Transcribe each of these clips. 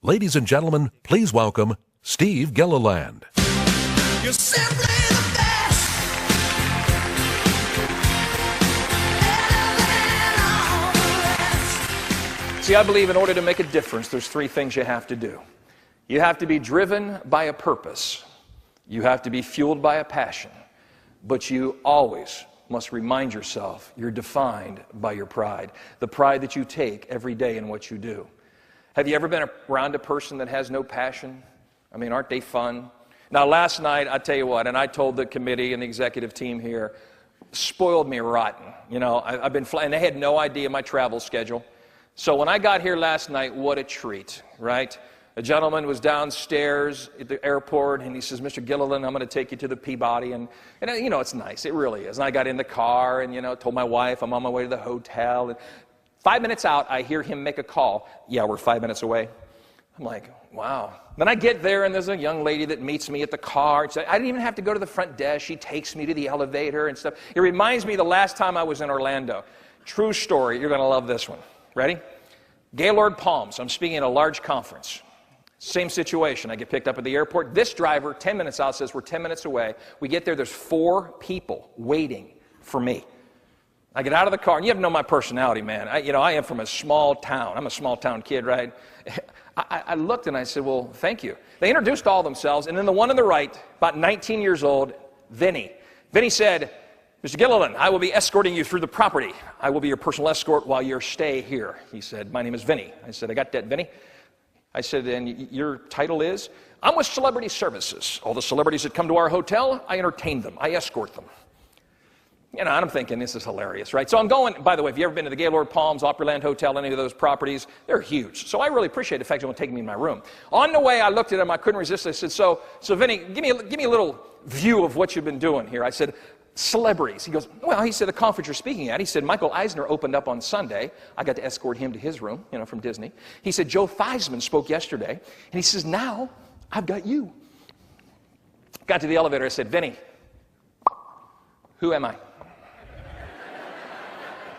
Ladies and gentlemen, please welcome Steve Gilliland. You're simply the best. Better than all the rest. See, I believe in order to make a difference, there's three things you have to do. You have to be driven by a purpose. You have to be fueled by a passion. But you always must remind yourself you're defined by your pride. The pride that you take every day in what you do. Have you ever been around a person that has no passion? I mean, aren't they fun? Now, last night, I tell you what, and I told the committee and the executive team here, spoiled me rotten. You know, I've been flying, and they had no idea my travel schedule. So when I got here last night, what a treat, right? A gentleman was downstairs at the airport, and he says, Mr. Gilliland, I'm going to take you to the Peabody. And you know, it's nice. It really is. And I got in the car and, you know, told my wife I'm on my way to the hotel. And 5 minutes out, I hear him make a call. Yeah, we're 5 minutes away. I'm like, wow. Then I get there, and there's a young lady that meets me at the car. I didn't even have to go to the front desk. She takes me to the elevator and stuff. It reminds me of the last time I was in Orlando. True story. You're going to love this one. Ready? Gaylord Palms. I'm speaking at a large conference. Same situation. I get picked up at the airport. This driver, 10 minutes out, says we're 10 minutes away. We get there. There's 4 people waiting for me. I get out of the car, and you have to know my personality, man. I am from a small town. I'm a small town kid, right? I looked and I said, well, thank you. They introduced all themselves, and then the one on the right, about 19 years old, Vinny. Vinny said, Mr. Gilliland, I will be escorting you through the property. I will be your personal escort while you stay here. He said, my name is Vinny. I said, I got that, Vinny. I said, and your title is? I'm with Celebrity Services. All the celebrities that come to our hotel, I entertain them. I escort them. You know, and I'm thinking, this is hilarious, right? So I'm going, by the way, if you've ever been to the Gaylord Palms, Opryland Hotel, any of those properties, they're huge. So I really appreciate the fact you're going to take me in my room. On the way, I looked at him, I couldn't resist. I said, so Vinny, give me a little view of what you've been doing here. I said, celebrities. He goes, well, he said, the conference you're speaking at. He said, Michael Eisner opened up on Sunday. I got to escort him to his room, you know, from Disney. He said, Joe Theismann spoke yesterday. And he says, now I've got you. Got to the elevator. I said, Vinny, who am I?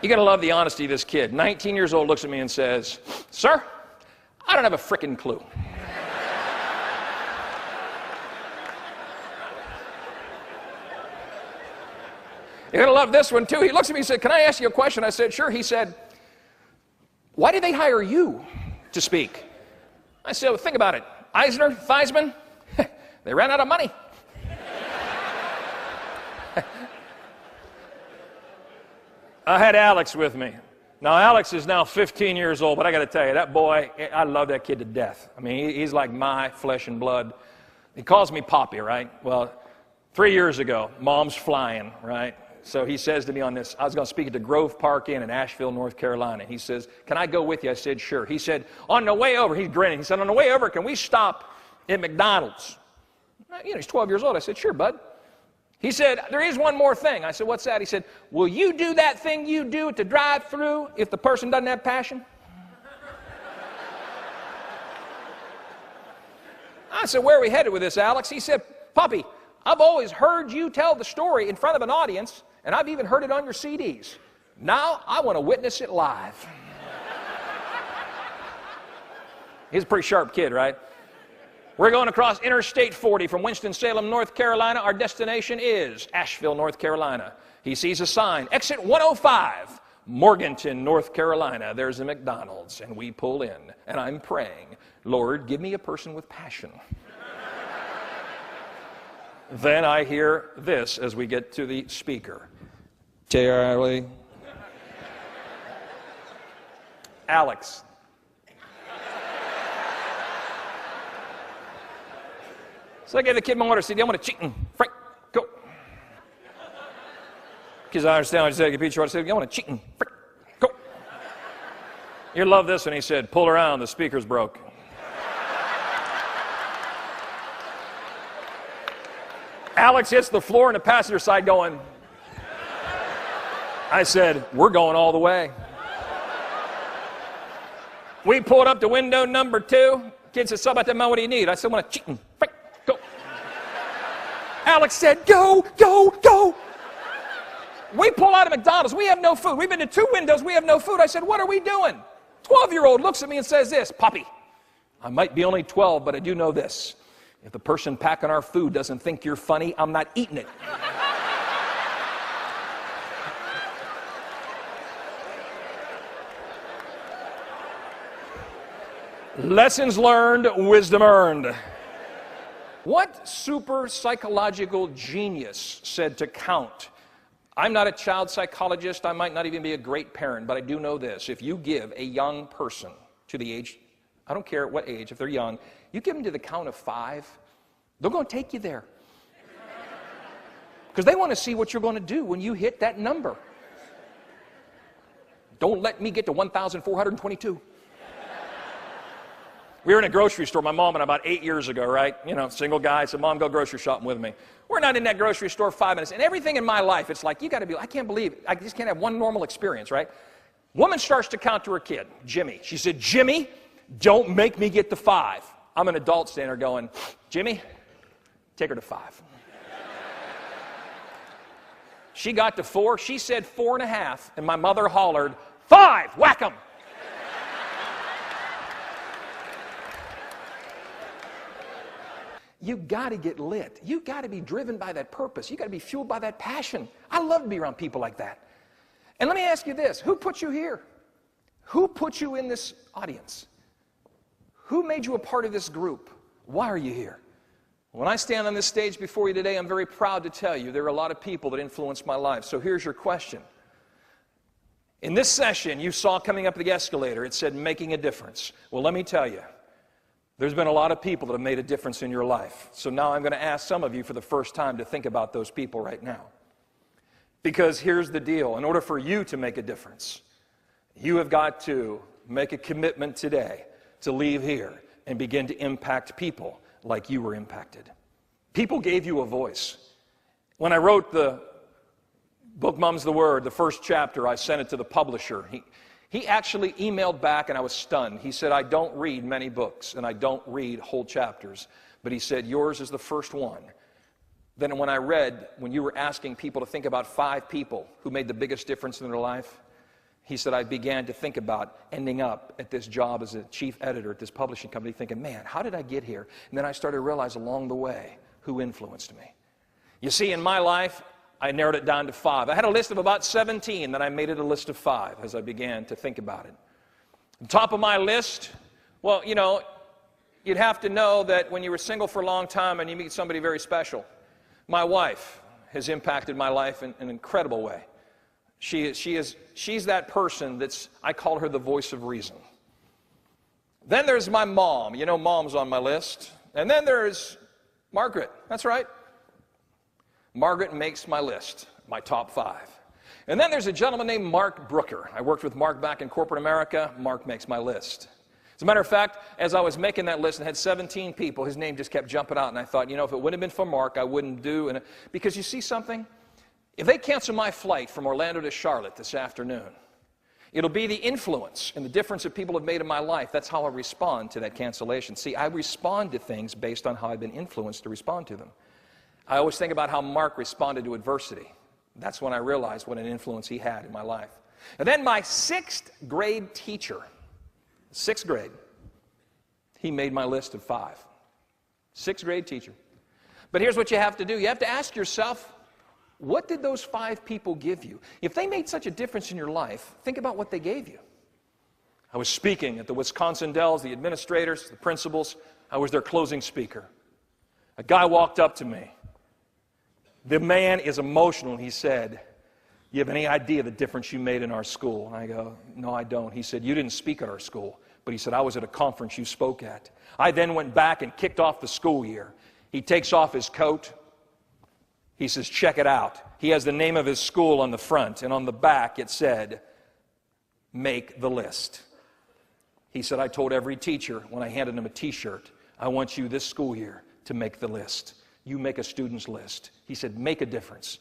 You got to love the honesty of this kid. 19 years old, looks at me and says, sir, I don't have a frickin' clue. You're going to love this one, too. He looks at me and said, can I ask you a question? I said, sure. He said, why did they hire you to speak? I said, well, think about it. Eisner, Theismann, they ran out of money. I had Alex with me. Now, Alex is now 15 years old, but I got to tell you, that boy, I love that kid to death. I mean, he's like my flesh and blood. He calls me Poppy, right? Well, 3 years ago, Mom's flying, right? So he says to me on this, I was going to speak at the Grove Park Inn in Asheville, North Carolina. He says, can I go with you? I said, sure. He said, on the way over, he's grinning. He said, on the way over, can we stop at McDonald's? You know, he's 12 years old. I said, sure, bud. He said, there is one more thing. I said, what's that? He said, will you do that thing you do at the drive-thru if the person doesn't have passion? I said, where are we headed with this, Alex? He said, Poppy, I've always heard you tell the story in front of an audience, and I've even heard it on your CDs. Now I want to witness it live. He's a pretty sharp kid, right? We're going across Interstate 40 from Winston-Salem, North Carolina. Our destination is Asheville, North Carolina. He sees a sign, exit 105, Morganton, North Carolina. There's a McDonald's, and we pull in, and I'm praying, Lord, give me a person with passion. Then I hear this as we get to the speaker. Charlie. Alex. So I gave the kid my order. I said, I want a chicken. Frank, go. Because I understand what I said. I said, I want a chicken. Frank, go. You'll love this one. He said, pull around. The speaker's broke. Alex hits the floor in the passenger side going. I said, we're going all the way. We pulled up to window number 2. Kid said, so about that man, what do you need? I said, I want a chicken. Frank, go. Alex said, go, go, go. We pull out of McDonald's. We have no food. We've been to 2 windows. We have no food. I said, what are we doing? 12-year-old looks at me and says this, Poppy, I might be only 12, but I do know this. If the person packing our food doesn't think you're funny, I'm not eating it. Lessons learned, wisdom earned. What super psychological genius said to count? I'm not a child psychologist. I might not even be a great parent, but I do know this. If you give a young person to the age, I don't care what age, if they're young, you give them to the count of 5, they're going to take you there. Because they want to see what you're going to do when you hit that number. Don't let me get to 1,422. We were in a grocery store, my mom and I, about 8 years ago, right? You know, single guy, said, Mom, go grocery shopping with me. We're not in that grocery store 5 minutes. And everything in my life, it's like, you got to be, I can't believe it. I just can't have one normal experience, right? Woman starts to count to her kid, Jimmy. She said, Jimmy, don't make me get to 5. I'm an adult standing there going, Jimmy, take her to 5. She got to 4. She said 4.5. And my mother hollered, 5, whack 'em. You got to get lit. You got to be driven by that purpose. You got to be fueled by that passion. I love to be around people like that. And let me ask you this. Who put you here? Who put you in this audience? Who made you a part of this group? Why are you here? When I stand on this stage before you today, I'm very proud to tell you there are a lot of people that influenced my life. So here's your question. In this session, you saw coming up the escalator, it said making a difference. Well, let me tell you. There's been a lot of people that have made a difference in your life. So now I'm going to ask some of you for the first time to think about those people right now. Because here's the deal. In order for you to make a difference, you have got to make a commitment today to leave here and begin to impact people like you were impacted. People gave you a voice. When I wrote the book, Mum's the Word, the first chapter, I sent it to the publisher. He actually emailed back, and I was stunned. He said, I don't read many books, and I don't read whole chapters. But he said, yours is the first one. Then when I read, when you were asking people to think about 5 people who made the biggest difference in their life, he said, I began to think about ending up at this job as a chief editor at this publishing company, thinking, man, how did I get here? And then I started to realize along the way who influenced me. You see, in my life, I narrowed it down to 5. I had a list of about 17, then I made it a list of 5 as I began to think about it. The top of my list, well, you know, you'd have to know that when you were single for a long time and you meet somebody very special. My wife has impacted my life in an incredible way. She's that person that's, I call her the voice of reason. Then there's my mom. You know, mom's on my list. And then there's Margaret. That's right. Margaret makes my list, my top 5. And then there's a gentleman named Mark Brooker. I worked with Mark back in corporate America. Mark makes my list. As a matter of fact, as I was making that list and had 17 people, his name just kept jumping out. And I thought, you know, if it wouldn't have been for Mark, I wouldn't do. Because you see something? If they cancel my flight from Orlando to Charlotte this afternoon, it'll be the influence and the difference that people have made in my life. That's how I respond to that cancellation. See, I respond to things based on how I've been influenced to respond to them. I always think about how Mark responded to adversity. That's when I realized what an influence he had in my life. And then my 6th grade teacher, 6th grade, he made my list of 5. 6th grade teacher. But here's what you have to do. You have to ask yourself, what did those 5 people give you? If they made such a difference in your life, think about what they gave you. I was speaking at the Wisconsin Dells, the administrators, the principals. I was their closing speaker. A guy walked up to me. The man is emotional, and he said, you have any idea the difference you made in our school? And I go, no, I don't. He said, you didn't speak at our school, but he said, I was at a conference you spoke at. I then went back and kicked off the school year. He takes off his coat. He says, check it out. He has the name of his school on the front, and on the back it said, make the list. He said, I told every teacher when I handed him a T-shirt, I want you this school year to make the list. You make a student's list. He said, make a difference.